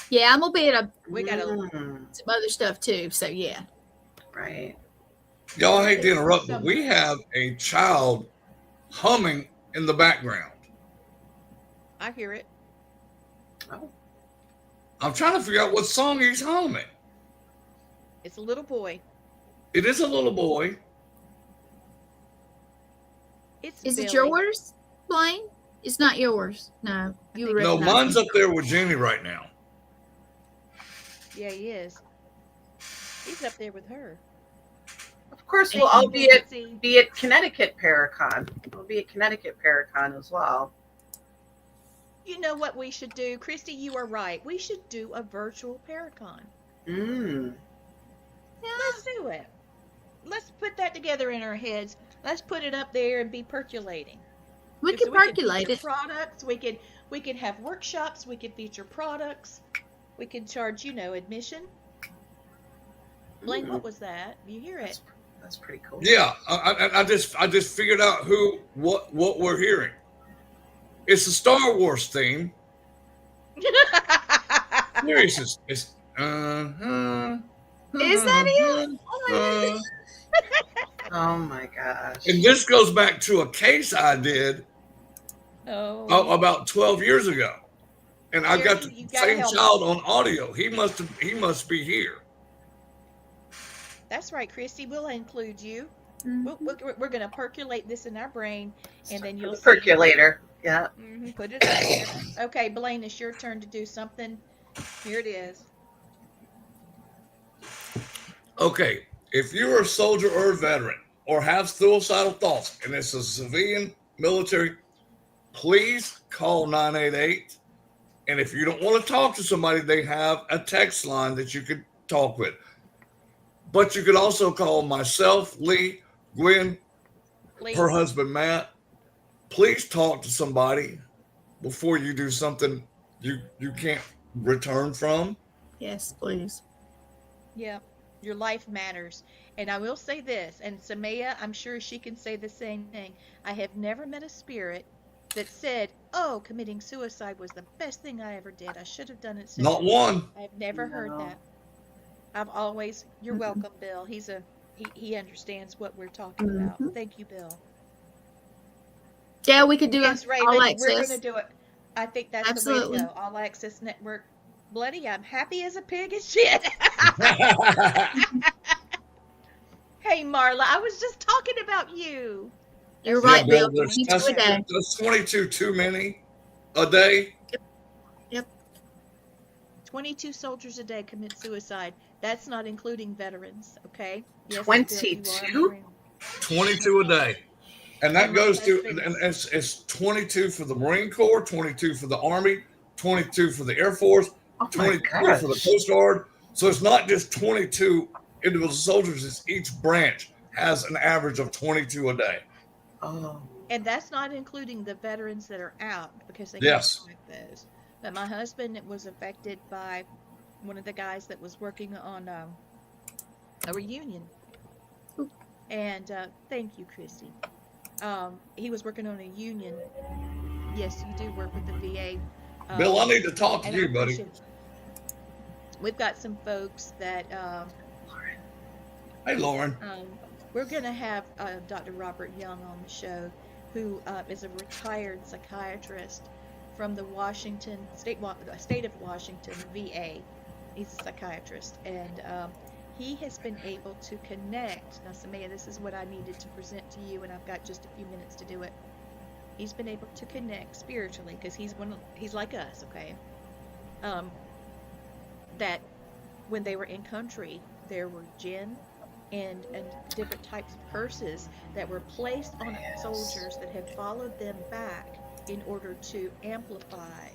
Yeah, I'm gonna be at We got to. Mm, some other stuff too. So yeah. right. Y'all, I hate to interrupt, but we have a child humming in the background. I hear it. Oh. I'm trying to figure out what song he's humming. It's a little boy. It is a little boy. It's Is it Billy. yours, Blaine? It's not yours. No, you would No, recognize mine's me. up there with Jeannie right now. Yeah, he is. He's up there with her. Of course, And we'll all you be can at see- Connecticut Paracon. We'll be at Connecticut Paracon as well. You know what we should do, Christy? You are right. We should do a virtual Paracon. Mm. Let's do it. Let's put that together in our heads. Let's put it up there and be percolating. We So could percolate feature it. Products. We could have workshops. We could feature products. We could charge, admission. Blaine, what was that? You hear it? That's pretty cool. Yeah, I just figured out what we're hearing. It's a Star Wars theme. Seriously, it's Is that it? Oh my gosh. And this goes back to a case I did about 12 years ago, and I got the You gotta same help. child on audio. He must be here. That's right, Christy. We'll include you. Mhm. We're going to percolate this in our brain, and then you'll see. Percolator. Yeah. Put it up there. Okay, Blaine, it's your turn to do something. Here it is. Okay, if you're a soldier or a veteran or have suicidal thoughts and it's a civilian military, please call 988. And if you don't want to talk to somebody, they have a text line that you could talk with. But you could also call myself, Lee, Gwen, Please. her husband, Matt. Please talk to somebody before you do something you can't return from. Yes, please. Yeah, your life matters. And I will say this, and Samaia, I'm sure she can say the same thing. I have never met a spirit that said, "Oh, committing suicide was the best thing I ever did. I should have done it sooner." Not one. I've never heard No. that. I've always, you're welcome, Bill. He understands what we're talking about. Thank you, Bill. Yeah, we could do Yes, it Raven, all we're access. going to do it. I think that's Absolutely. the way to go. All Access Network. Bloody, I'm happy as a pig as shit. Hey, Hey, Marla, I was just talking about you. You're That's right, Bill. there's 22 a day. 22 too many a day. Yep. 22 soldiers a day commit suicide. That's not including veterans, okay? Yes, Bill, you are on the 22? ground. 22 a day. And that And my goes to, husband- and it's 22 for the Marine Corps, 22 for the Army, 22 for the Air Force, Oh my 22 for the gosh. Coast Guard. So it's not just 22 individual soldiers, it's each branch has an average of 22 a day. Oh. And that's not including the veterans that are out because they Yes. can't collect those. But my husband was affected by one of the guys that was working on a reunion. And thank you, Chrissy. He was working on a union. Yes, you do work with the VA. Bill, I need to talk to and you, I buddy. appreciate- We've got some folks that Hey, Lauren. we're going to have Dr. Robert Young on the show, who is a retired psychiatrist from the state of Washington, VA. He's a psychiatrist, and he has been able to connect. Now, Samaia, this is what I needed to present to you, and I've got just a few minutes to do it. He's been able to connect spiritually because he's like us, okay? That when they were in country, there were jinn and different types of curses that were placed on soldiers that had followed them back in order to amplify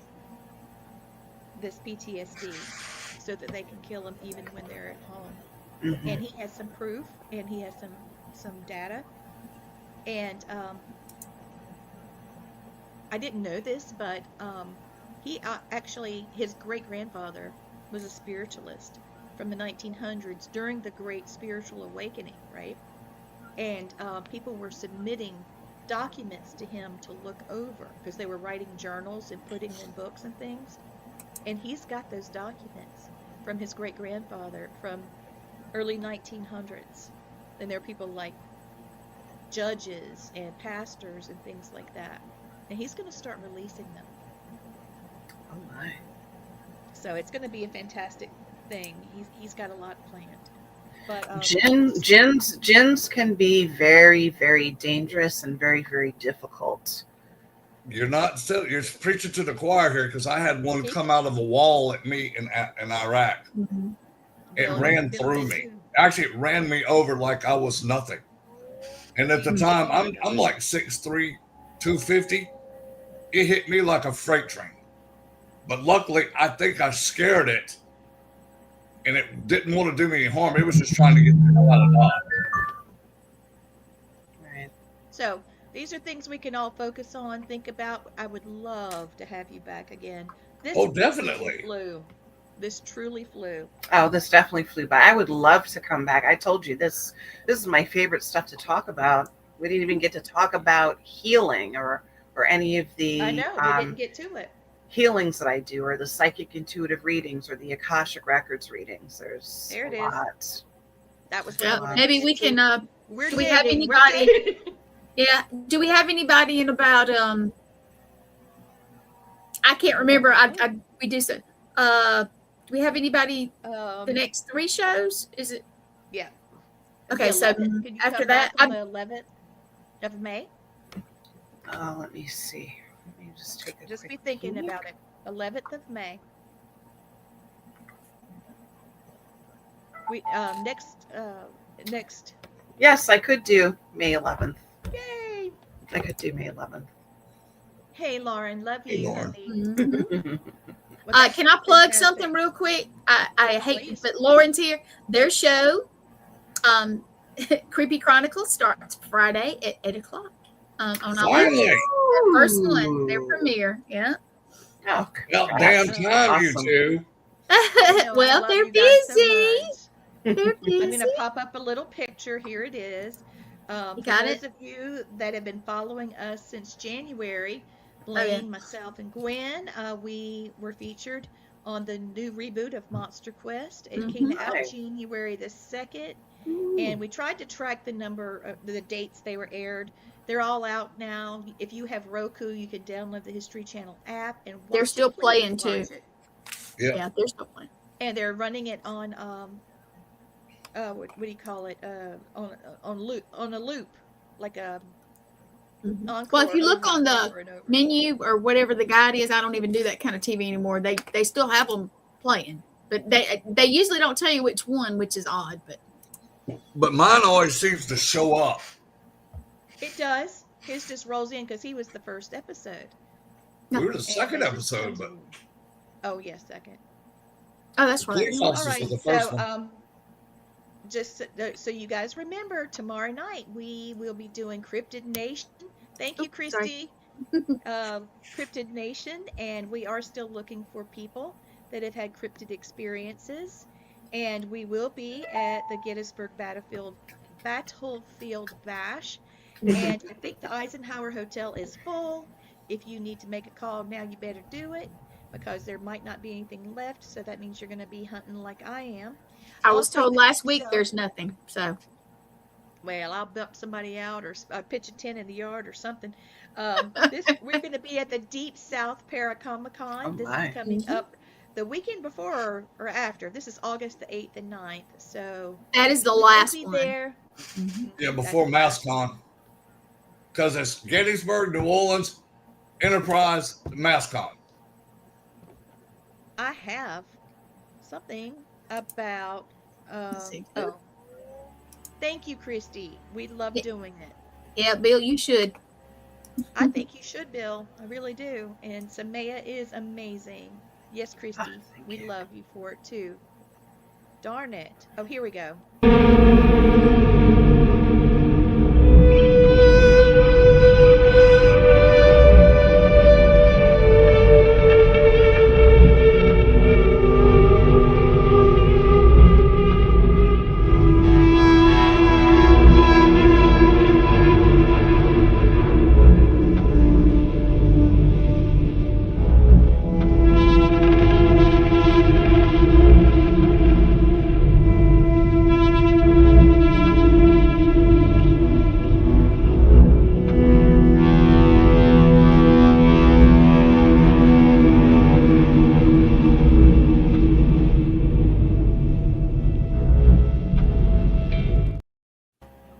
this PTSD so that they can kill them even when they're at home. Mhm. And he has some proof and he has some data. And I didn't know this, but he actually, his great-grandfather was a spiritualist from the 1900s during the Great Spiritual Awakening, right? And people were submitting documents to him to look over because they were writing journals and putting in books and things. And he's got those documents from his great-grandfather from early 1900s. And there are people like judges and pastors and things like that. And he's going to start releasing them. Oh my. So it's going to be a fantastic thing. He's got a lot planned. But Jinns can be very, very dangerous and very, very difficult. You're preaching to the choir here because I had one come out of a wall at me in Iraq. Mm-hmm. It ran through me. Actually, it ran me over like I was nothing. And at the time, I'm like 6'3", 250. It hit me like a freight train. But luckily, I think I scared it, and it didn't want to do me any harm. It was just trying to get the hell out of Dodge. Right. So these are things we can all focus on, think about. I would love to have you back again. This Definitely. flew. This truly flew. Oh, this definitely flew by. I would love to come back. I told you this is my favorite stuff to talk about. We didn't even get to talk about healing or any of the I know, we didn't get to it. healings that I do, or the psychic intuitive readings, or the Akashic Records readings. There it a is. lot. That was Yeah, maybe we can. We're do we have digging, we're anybody? digging. Yeah. Do we have anybody in about? I can't remember. We do so. Do we have anybody the next 3 shows? Is it? Yeah. Okay, The so 11th. Can you after come that, back on the 11th of May. Let me see. Let me just take a Just quick be thinking peek. about it. 11th of May. We next. Yes, I could do May 11th. Yay! I could do May 11th. Hey, Lauren, love you. Hey, Lauren. honey. Mhm. Well, that's Can I plug fantastic. something real quick? I hate, Please. but Lauren's here. Their show, Creepy Chronicles, starts Friday at 8:00 on Finally. their first one, their premiere. Yeah. Oh, About congrats. damn time, you Awesome. two. No, I Well, love they're you guys so busy. much. They're I'm busy. going to pop up a little picture. Here it is. You For got those it? of you that have been following us since January, yeah. Blaine, myself, and Gwen, we were featured on the new reboot of Monster Quest. It came out Nice. January the 2nd, Ooh. and we tried to track the number of the dates they were aired. They're all out now. If you have Roku, you can download the History Channel app and watch They're still it. Please playing, watch too. it. Yeah. Yeah, they're still playing. And they're running it on what do you call it? On a loop, like a Mhm. encore. Well, if you look over on and the over and over. menu or whatever the guide is, I don't even do that kind of TV anymore. They still have them playing, but they usually don't tell you which one, which is odd. But mine always seems to show up. It does. His just rolls in because he was the first episode. No. We were the And second it just episode, comes but in. Oh yeah, second. Oh, that's the right. police All officers right. was the first So one. just so you guys remember, tomorrow night we will be doing Cryptid Nation. Thank you, Oops, sorry. Christy. Cryptid Nation, and we are still looking for people that have had cryptid experiences. And we will be at the Gettysburg Battlefield Bash. And I think the Eisenhower Hotel is full. If you need to make a call now, you better do it because there might not be anything left. So that means you're going to be hunting like I am. I was Also, told the last next week show- there's nothing. So Well, I'll bump somebody out or pitch a tent in the yard or something. We're going to be at the Deep South Paracomic-Con. Oh, This my. is coming Mhm. up the weekend before or after. This is August the 8th and 9th. So that is the we will last be one. there. Mhm. Yeah, That's before the last MassCon. Because it's Gettysburg, New Orleans, Enterprise, MassCon. I have something about. Let's see. Oh, thank you, Christy. We love Yeah. doing it. Yeah, Bill, you should. I think you should, Bill. I really do. And Samaia is amazing. Yes, Christy. thank We you. love you for it too. Darn it. Oh, here we go.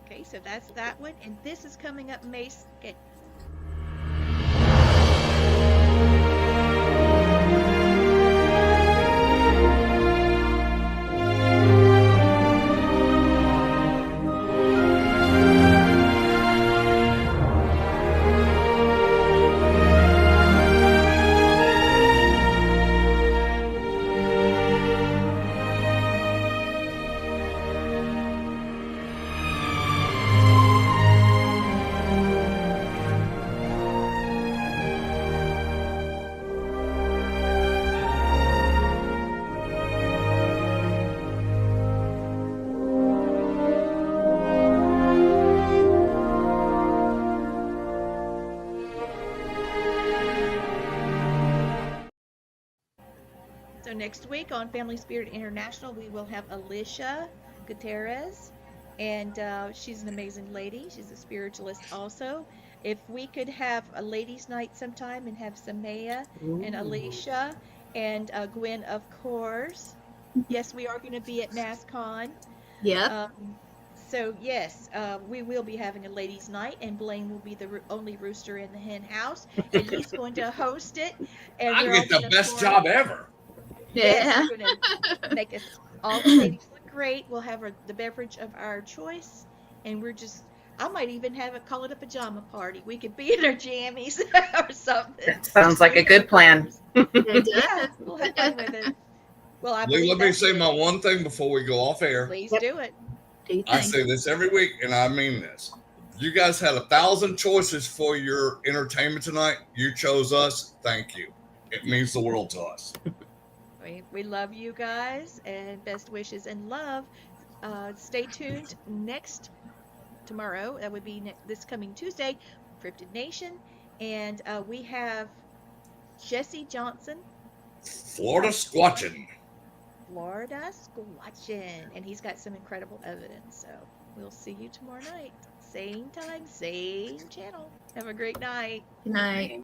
Okay, so that's that one. And this is coming up May 2nd. So next week on Family Spirit International, we will have Alicia Gutierrez, and she's an amazing lady. She's a spiritualist also. If we could have a ladies' night sometime and have Samaia and Alicia and Gwen, of course. Yes, we are going to be at MassCon. Yep. So yes, we will be having a ladies' night, and Blaine will be the only rooster in the hen house, and he's going to host it. And I we're all get the gonna best form- job ever. Yes, Yeah. we're gonna make us all the ladies look great. We'll have the beverage of our choice, and I might even call it a pajama party. We could be in our jammies or something. That sounds like a good plan. It Yeah, does. we'll have fun with it. Well, I Lee, believe let me that's say it. my one thing before we go off air. Please Yep. do it. Do you I think? say this every week, and I mean this. You guys had 1,000 choices for your entertainment tonight. You chose us. Thank you. It means the world to us. We love you guys, and best wishes and love. Stay tuned tomorrow. That would be this coming Tuesday, Cryptid Nation, and we have Jesse Johnson, Florida squatching. Florida Squatchin', and he's got some incredible evidence. So we'll see you tomorrow night, same time, same channel. Have a great night. Good night.